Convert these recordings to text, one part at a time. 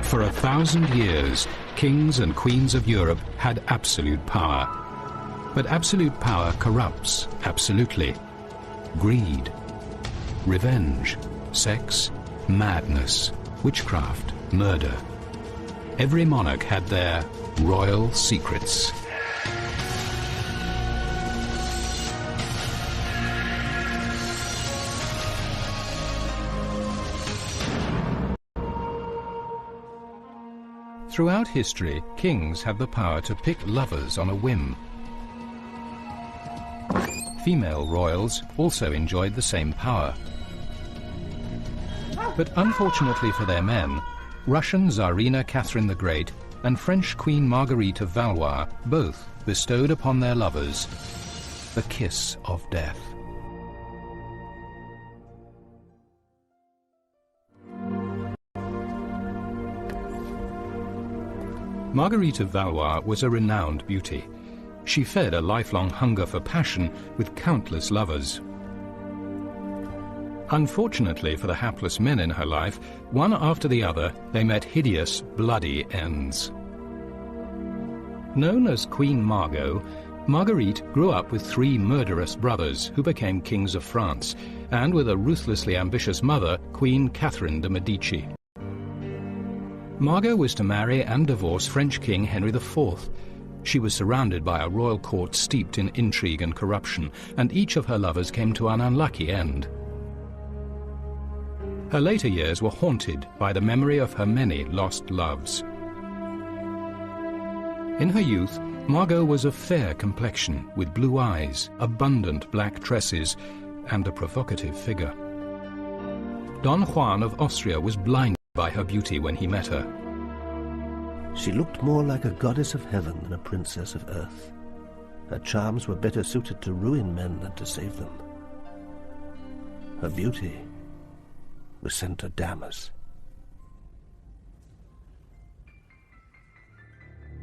For 1,000 years, kings and queens of Europe had absolute power. But absolute power corrupts absolutely. Greed, revenge, sex, madness, witchcraft, murder. Every monarch had their royal secrets. Throughout history, kings have the power to pick lovers on a whim. Female royals also enjoyed the same power. But unfortunately for their men, Russian Tsarina Catherine the Great and French Queen Marguerite of Valois both bestowed upon their lovers the kiss of death. Marguerite of Valois was a renowned beauty. She fed a lifelong hunger for passion with countless lovers. Unfortunately for the hapless men in her life, one after the other, they met hideous, bloody ends. Known as Queen Margot, Marguerite grew up with 3 murderous brothers who became kings of France, and with a ruthlessly ambitious mother, Queen Catherine de' Medici. Margot was to marry and divorce French King Henry IV. She was surrounded by a royal court steeped in intrigue and corruption, and each of her lovers came to an unlucky end. Her later years were haunted by the memory of her many lost loves. In her youth, Margot was of fair complexion, with blue eyes, abundant black tresses, and a provocative figure. Don Juan of Austria was blinded by her beauty when he met her. She looked more like a goddess of heaven than a princess of earth. Her charms were better suited to ruin men than to save them. Her beauty was sent to damn us.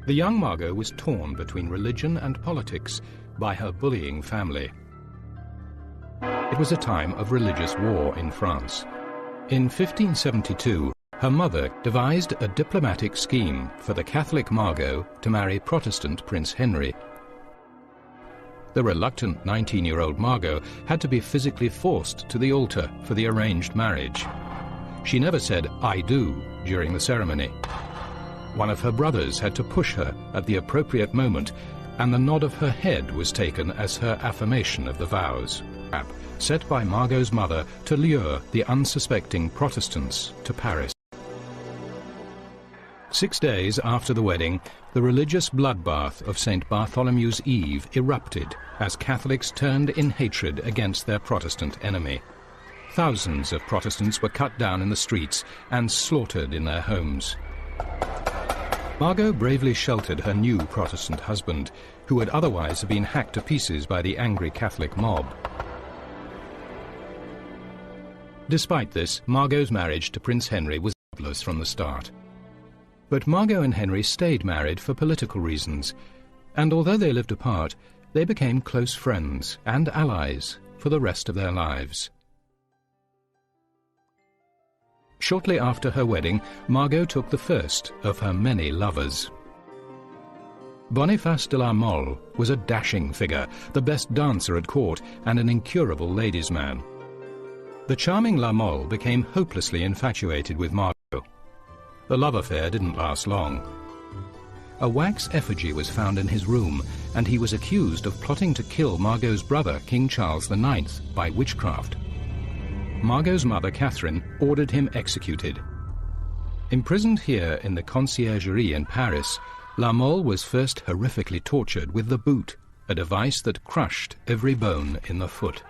The young Margot was torn between religion and politics by her bullying family. It was a time of religious war in France. In 1572, her mother devised a diplomatic scheme for the Catholic Margot to marry Protestant Prince Henry. The reluctant 19-year-old Margot had to be physically forced to the altar for the arranged marriage. She never said, "I do," during the ceremony. One of her brothers had to push her at the appropriate moment, and the nod of her head was taken as her affirmation of the vows, set by Margot's mother to lure the unsuspecting Protestants to Paris. 6 days after the wedding, the religious bloodbath of St. Bartholomew's Eve erupted as Catholics turned in hatred against their Protestant enemy. Thousands of Protestants were cut down in the streets and slaughtered in their homes. Margot bravely sheltered her new Protestant husband, who would otherwise have been hacked to pieces by the angry Catholic mob. Despite this, Margot's marriage to Prince Henry was hopeless from the start. But Margot and Henry stayed married for political reasons, and although they lived apart, they became close friends and allies for the rest of their lives. Shortly after her wedding, Margot took the first of her many lovers. Boniface de la Mole was a dashing figure, the best dancer at court, and an incurable ladies' man. The charming La Mole became hopelessly infatuated with Margot. The love affair didn't last long. A wax effigy was found in his room, and he was accused of plotting to kill Margot's brother, King Charles IX, by witchcraft. Margot's mother, Catherine, ordered him executed. Imprisoned here in the Conciergerie in Paris, La Mole was first horrifically tortured with the boot, a device that crushed every bone in the foot.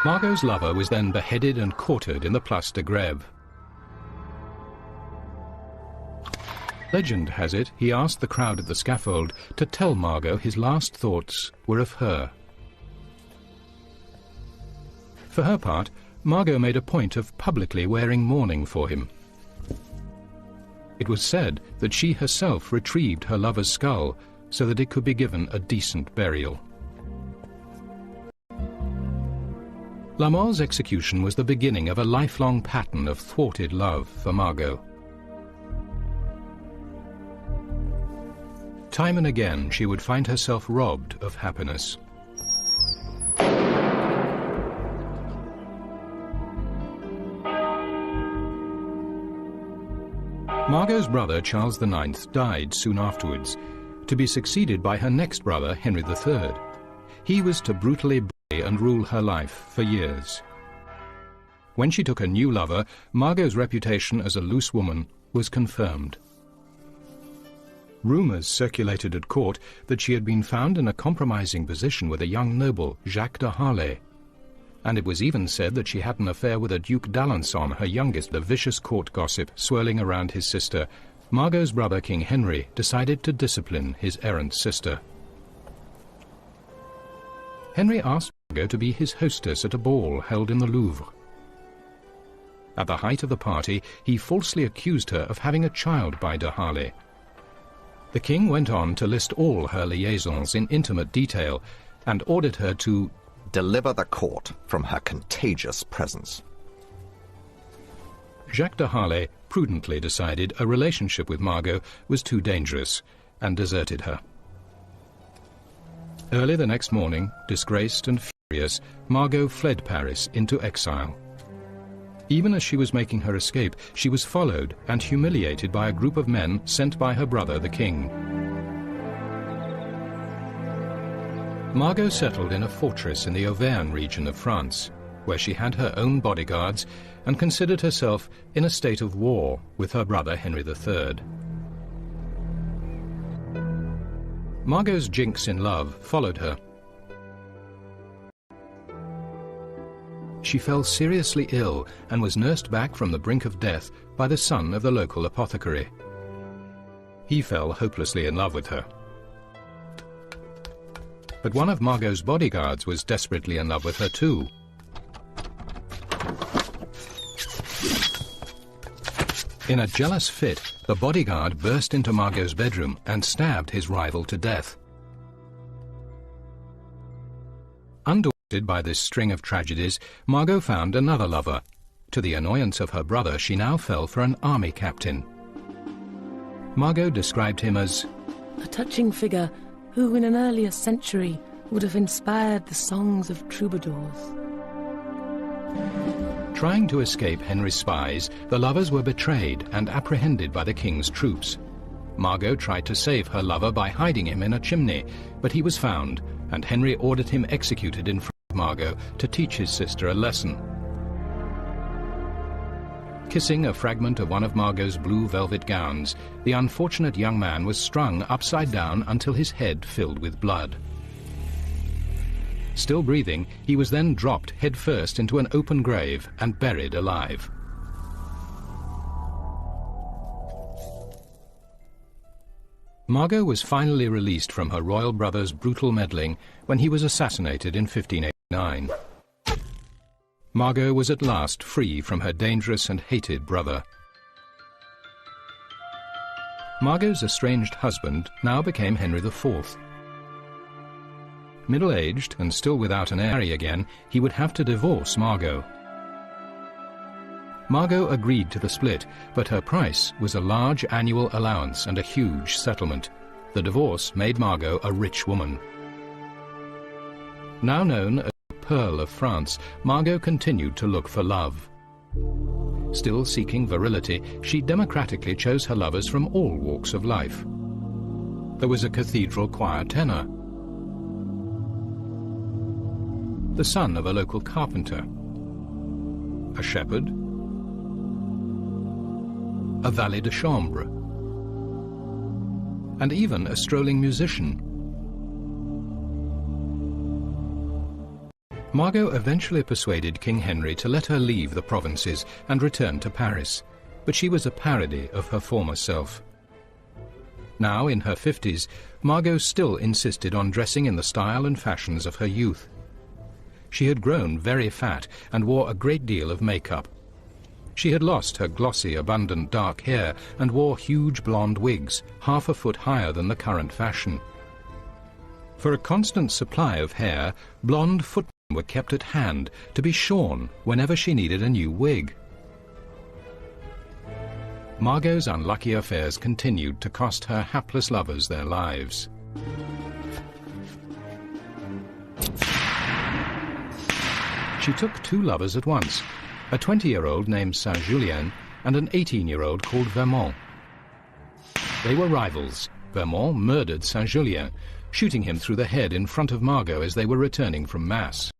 Margot's lover was then beheaded and quartered in the Place de Grève. Legend has it he asked the crowd at the scaffold to tell Margot his last thoughts were of her. For her part, Margot made a point of publicly wearing mourning for him. It was said that she herself retrieved her lover's skull so that it could be given a decent burial. La Mole's execution was the beginning of a lifelong pattern of thwarted love for Margot. Time and again she would find herself robbed of happiness. Margot's brother Charles IX died soon afterwards, to be succeeded by her next brother Henry III. He was to brutally bully and rule her life for years. When she took a new lover, Margot's reputation as a loose woman was confirmed. Rumours circulated at court that she had been found in a compromising position with a young noble, Jacques de Harlay. And it was even said that she had an affair with a Duke d'Alençon, her youngest. The vicious court gossip swirling around his sister, Margot's brother King Henry decided to discipline his errant sister. Henry asked Margot to be his hostess at a ball held in the Louvre. At the height of the party, he falsely accused her of having a child by de Harlay. The king went on to list all her liaisons in intimate detail and ordered her to deliver the court from her contagious presence. Jacques de Harlay prudently decided a relationship with Margot was too dangerous and deserted her. Early the next morning, disgraced and furious, Margot fled Paris into exile. Even as she was making her escape, she was followed and humiliated by a group of men sent by her brother the king. Margot settled in a fortress in the Auvergne region of France, where she had her own bodyguards and considered herself in a state of war with her brother Henry III. Margot's jinx in love followed her. She fell seriously ill and was nursed back from the brink of death by the son of the local apothecary. He fell hopelessly in love with her. But one of Margot's bodyguards was desperately in love with her too. In a jealous fit, the bodyguard burst into Margot's bedroom and stabbed his rival to death. Undaunted by this string of tragedies, Margot found another lover. To the annoyance of her brother, she now fell for an army captain. Margot described him as a touching figure who in an earlier century would have inspired the songs of troubadours. Trying to escape Henry's spies, the lovers were betrayed and apprehended by the king's troops. Margot tried to save her lover by hiding him in a chimney, but he was found, and Henry ordered him executed in front of Margot to teach his sister a lesson. Kissing a fragment of one of Margot's blue velvet gowns, the unfortunate young man was strung upside down until his head filled with blood. Still breathing, he was then dropped headfirst into an open grave and buried alive. Margot was finally released from her royal brother's brutal meddling when he was assassinated in 1589. Margot was at last free from her dangerous and hated brother. Margot's estranged husband now became Henry IV. Middle-aged and still without an heir again, he would have to divorce Margot. Margot agreed to the split, but her price was a large annual allowance and a huge settlement. The divorce made Margot a rich woman. Now known as the Pearl of France, Margot continued to look for love. Still seeking virility, she democratically chose her lovers from all walks of life. There was a cathedral choir tenor, the son of a local carpenter, a shepherd, a valet de chambre, and even a strolling musician. Margot eventually persuaded King Henry to let her leave the provinces and return to Paris, but she was a parody of her former self. Now, in her 50s, Margot still insisted on dressing in the style and fashions of her youth. She had grown very fat and wore a great deal of makeup. She had lost her glossy, abundant dark hair and wore huge blonde wigs, half a foot higher than the current fashion. For a constant supply of hair, blonde footmen were kept at hand to be shorn whenever she needed a new wig. Margot's unlucky affairs continued to cost her hapless lovers their lives. She took 2 lovers at once, a 20-year-old named Saint-Julien and an 18-year-old called Vermont. They were rivals. Vermont murdered Saint-Julien, shooting him through the head in front of Margot as they were returning from Mass.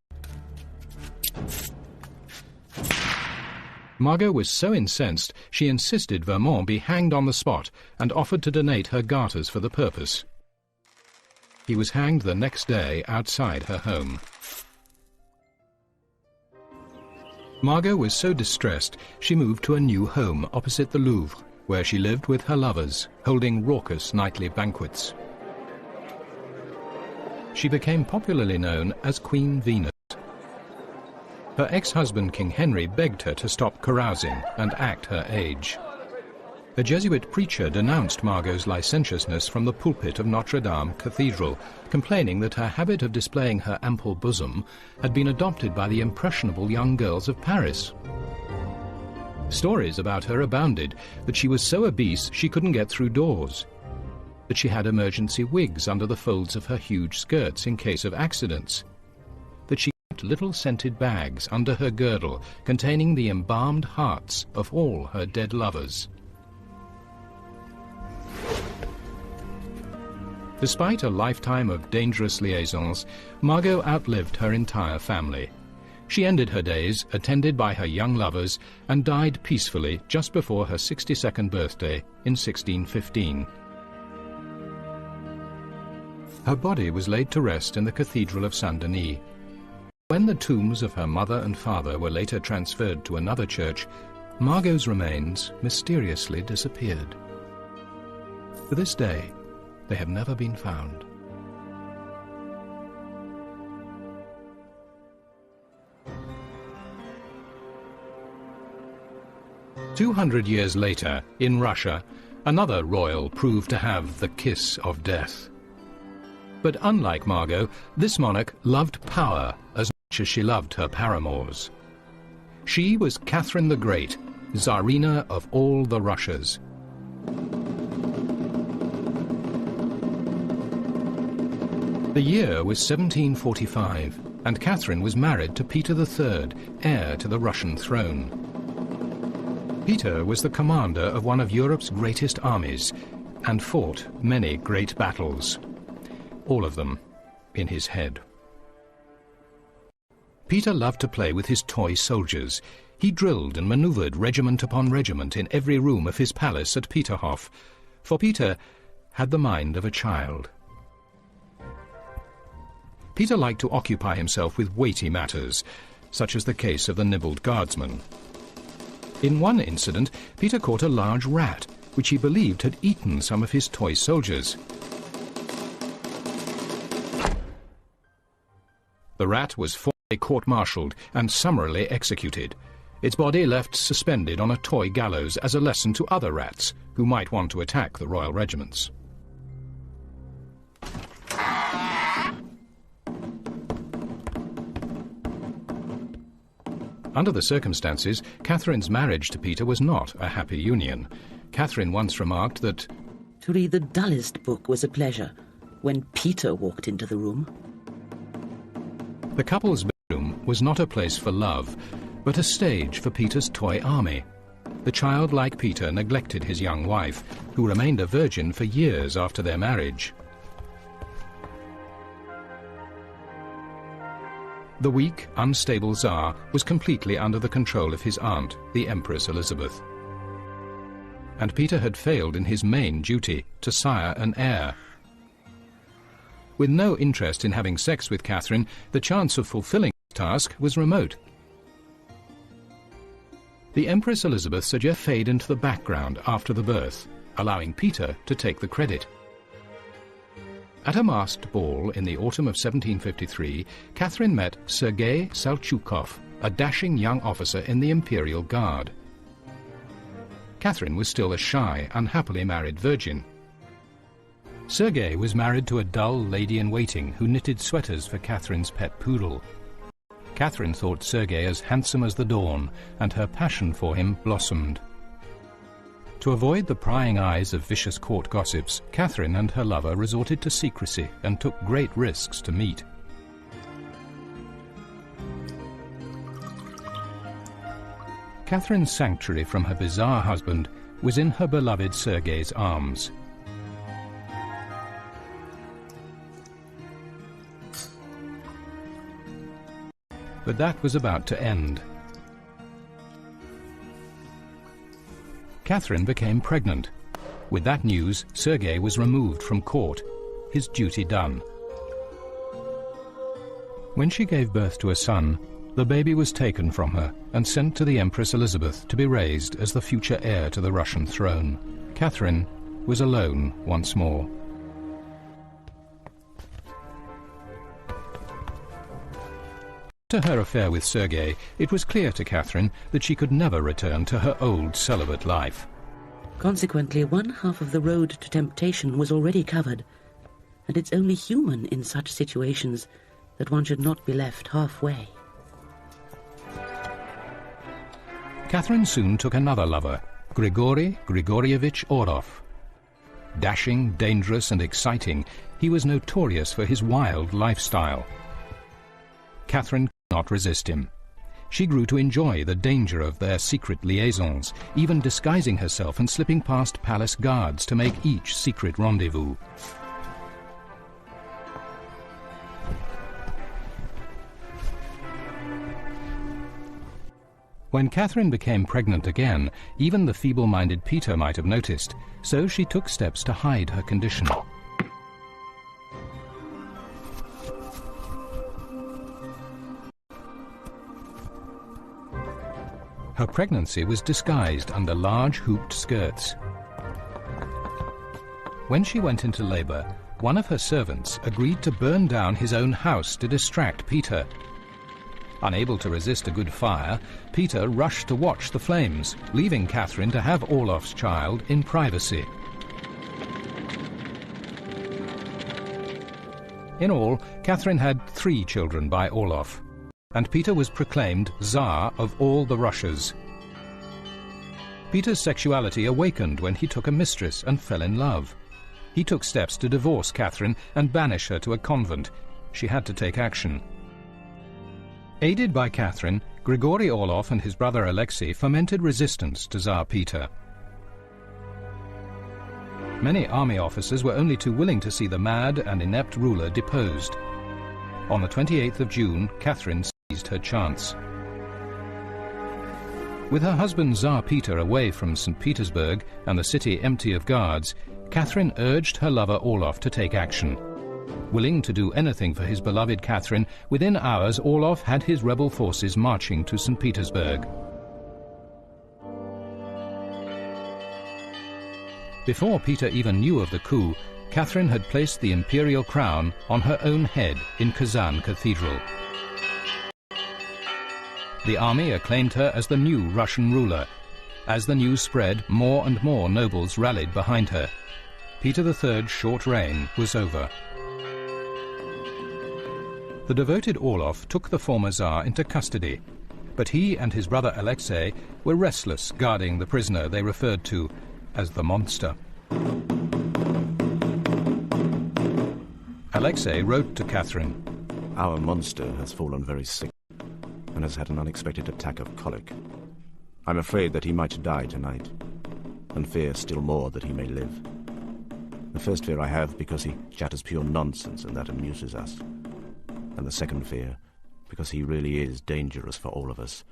Margot was so incensed she insisted Vermont be hanged on the spot and offered to donate her garters for the purpose. He was hanged the next day outside her home. Margot was so distressed she moved to a new home opposite the Louvre, where she lived with her lovers, holding raucous nightly banquets. She became popularly known as Queen Venus. Her ex-husband King Henry begged her to stop carousing and act her age. A Jesuit preacher denounced Margot's licentiousness from the pulpit of Notre Dame Cathedral, complaining that her habit of displaying her ample bosom had been adopted by the impressionable young girls of Paris. Stories about her abounded, that she was so obese she couldn't get through doors, that she had emergency wigs under the folds of her huge skirts in case of accidents, that she kept little scented bags under her girdle containing the embalmed hearts of all her dead lovers. Despite a lifetime of dangerous liaisons, Margot outlived her entire family. She ended her days attended by her young lovers and died peacefully just before her 62nd birthday in 1615. Her body was laid to rest in the Cathedral of Saint-Denis. When the tombs of her mother and father were later transferred to another church, Margot's remains mysteriously disappeared. To this day, they have never been found. "200 years later, in Russia, another royal proved to have the kiss of death. But unlike Margot, this monarch loved power as much as she loved her paramours. She was Catherine the Great, Tsarina of all the Russias. The year was 1745, and Catherine was married to Peter III, heir to the Russian throne. Peter was the commander of one of Europe's greatest armies and fought many great battles, all of them in his head. Peter loved to play with his toy soldiers. He drilled and maneuvered regiment upon regiment in every room of his palace at Peterhof, for Peter had the mind of a child. Peter liked to occupy himself with weighty matters, such as the case of the nibbled guardsman. In one incident, Peter caught a large rat, which he believed had eaten some of his toy soldiers. The rat was formally court-martialed and summarily executed, its body left suspended on a toy gallows as a lesson to other rats who might want to attack the royal regiments. Under the circumstances, Catherine's marriage to Peter was not a happy union. Catherine once remarked that to read the dullest book was a pleasure when Peter walked into the room. The couple's bedroom was not a place for love, but a stage for Peter's toy army. The childlike Peter neglected his young wife, who remained a virgin for years after their marriage. The weak, unstable Tsar was completely under the control of his aunt, the Empress Elizabeth. And Peter had failed in his main duty, to sire an heir. With no interest in having sex with Catherine, the chance of fulfilling the task was remote. The Empress Elizabeth suggested fade into the background after the birth, allowing Peter to take the credit. At a masked ball in the autumn of 1753, Catherine met Sergei Salchukov, a dashing young officer in the Imperial Guard. Catherine was still a shy, unhappily married virgin. Sergei was married to a dull lady-in-waiting who knitted sweaters for Catherine's pet poodle. Catherine thought Sergei as handsome as the dawn, and her passion for him blossomed. To avoid the prying eyes of vicious court gossips, Catherine and her lover resorted to secrecy and took great risks to meet. Catherine's sanctuary from her bizarre husband was in her beloved Sergei's arms. But that was about to end. Catherine became pregnant. With that news, Sergei was removed from court, his duty done. When she gave birth to a son, the baby was taken from her and sent to the Empress Elizabeth to be raised as the future heir to the Russian throne. Catherine was alone once more. After her affair with Sergei, it was clear to Catherine that she could never return to her old celibate life. Consequently, one half of the road to temptation was already covered, and it's only human in such situations that one should not be left halfway. Catherine soon took another lover, Grigory Grigorievich Orlov. Dashing, dangerous and exciting, he was notorious for his wild lifestyle. Catherine could not resist him. She grew to enjoy the danger of their secret liaisons, even disguising herself and slipping past palace guards to make each secret rendezvous. When Catherine became pregnant again, even the feeble-minded Peter might have noticed, so she took steps to hide her condition. Her pregnancy was disguised under large hooped skirts. When she went into labor, one of her servants agreed to burn down his own house to distract Peter. Unable to resist a good fire, Peter rushed to watch the flames, leaving Catherine to have Orlov's child in privacy. In all, Catherine had 3 children by Orlov, and Peter was proclaimed Tsar of all the Russias. Peter's sexuality awakened when he took a mistress and fell in love. He took steps to divorce Catherine and banish her to a convent. She had to take action. Aided by Catherine, Grigory Orlov and his brother Alexei fomented resistance to Tsar Peter. Many army officers were only too willing to see the mad and inept ruler deposed. On the 28th of June, Catherine seized her chance. With her husband Tsar Peter away from St. Petersburg and the city empty of guards, Catherine urged her lover Orlov to take action. Willing to do anything for his beloved Catherine, within hours Orlov had his rebel forces marching to St. Petersburg. Before Peter even knew of the coup, Catherine had placed the imperial crown on her own head in Kazan Cathedral. The army acclaimed her as the new Russian ruler. As the news spread, more and more nobles rallied behind her. Peter III's short reign was over. The devoted Orlov took the former Tsar into custody, but he and his brother Alexei were restless guarding the prisoner they referred to as the monster. Alexei wrote to Catherine, "Our monster has fallen very sick and has had an unexpected attack of colic. I'm afraid that he might die tonight, and fear still more that he may live. The first fear I have because he chatters pure nonsense and that amuses us. And the second fear because he really is dangerous for all of us,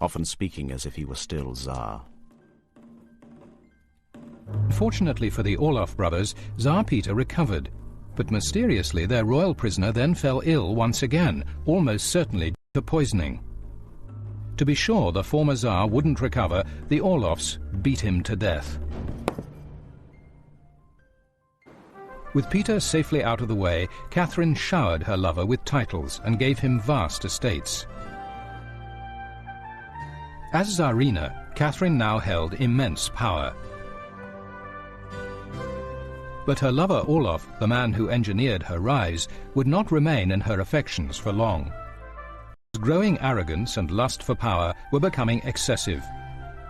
often speaking as if he were still Tsar." Fortunately for the Orlov brothers, Tsar Peter recovered, but mysteriously their royal prisoner then fell ill once again, almost certainly due to poisoning. To be sure the former Tsar wouldn't recover, the Orlovs beat him to death. With Peter safely out of the way, Catherine showered her lover with titles and gave him vast estates. As Tsarina, Catherine now held immense power. But her lover Orlov, the man who engineered her rise, would not remain in her affections for long. growing arrogance and lust for power were becoming excessive.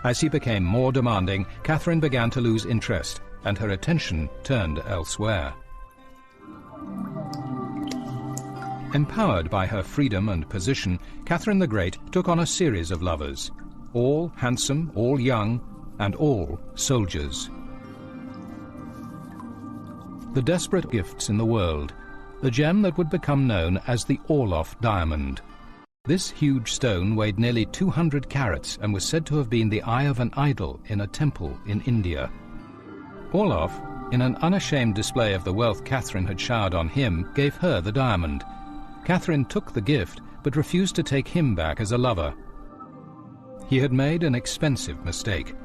As he became more demanding, Catherine began to lose interest, and her attention turned elsewhere. Empowered by her freedom and position, Catherine the Great took on a series of lovers, all handsome, all young, and all soldiers. The desperate gifts in the world, the gem that would become known as the Orloff diamond. This huge stone weighed nearly 200 carats and was said to have been the eye of an idol in a temple in India. Orloff, in an unashamed display of the wealth Catherine had showered on him, gave her the diamond. Catherine took the gift, but refused to take him back as a lover. He had made an expensive mistake.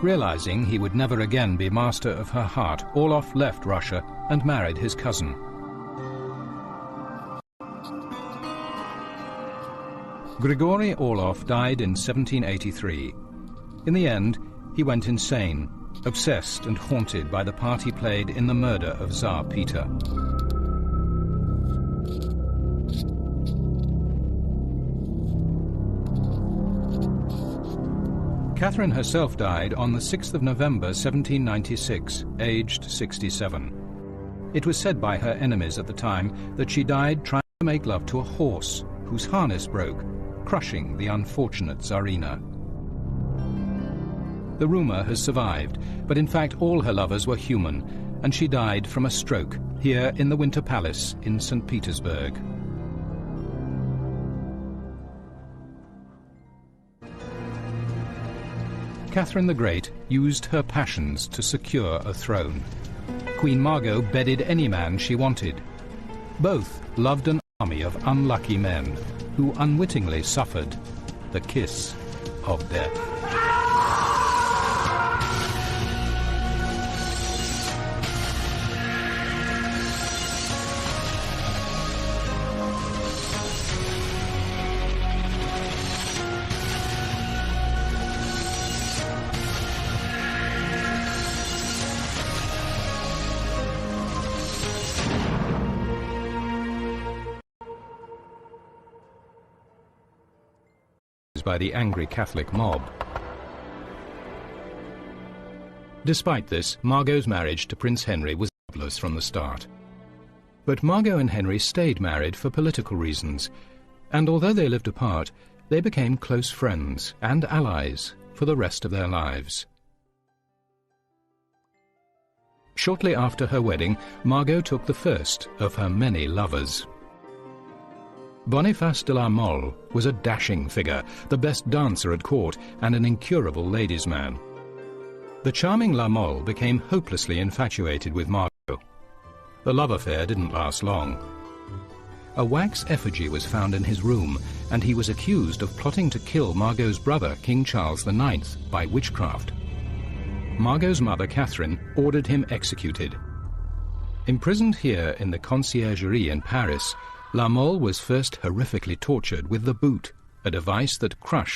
Realizing he would never again be master of her heart, Orloff left Russia and married his cousin. Grigory Orloff died in 1783. In the end, he went insane, obsessed and haunted by the part he played in the murder of Tsar Peter. Catherine herself died on the 6th of November 1796, aged 67. It was said by her enemies at the time that she died trying to make love to a horse whose harness broke, crushing the unfortunate Tsarina. The rumor has survived, but in fact all her lovers were human, and she died from a stroke here in the Winter Palace in St. Petersburg. Catherine the Great used her passions to secure a throne. Queen Margot bedded any man she wanted. Both loved an army of unlucky men who unwittingly suffered the kiss of death. By the angry Catholic mob. Despite this, Margot's marriage to Prince Henry was jobless from the start. But Margot and Henry stayed married for political reasons, and although they lived apart, they became close friends and allies for the rest of their lives. Shortly after her wedding, Margot took the first of her many lovers. Boniface de la Mole was a dashing figure, the best dancer at court, and an incurable ladies' man. The charming La Mole became hopelessly infatuated with Margot. The love affair didn't last long. A wax effigy was found in his room, and he was accused of plotting to kill Margot's brother, King Charles IX, by witchcraft. Margot's mother, Catherine, ordered him executed. Imprisoned here in the Conciergerie in Paris, La Mole was first horrifically tortured with the boot, a device that crushed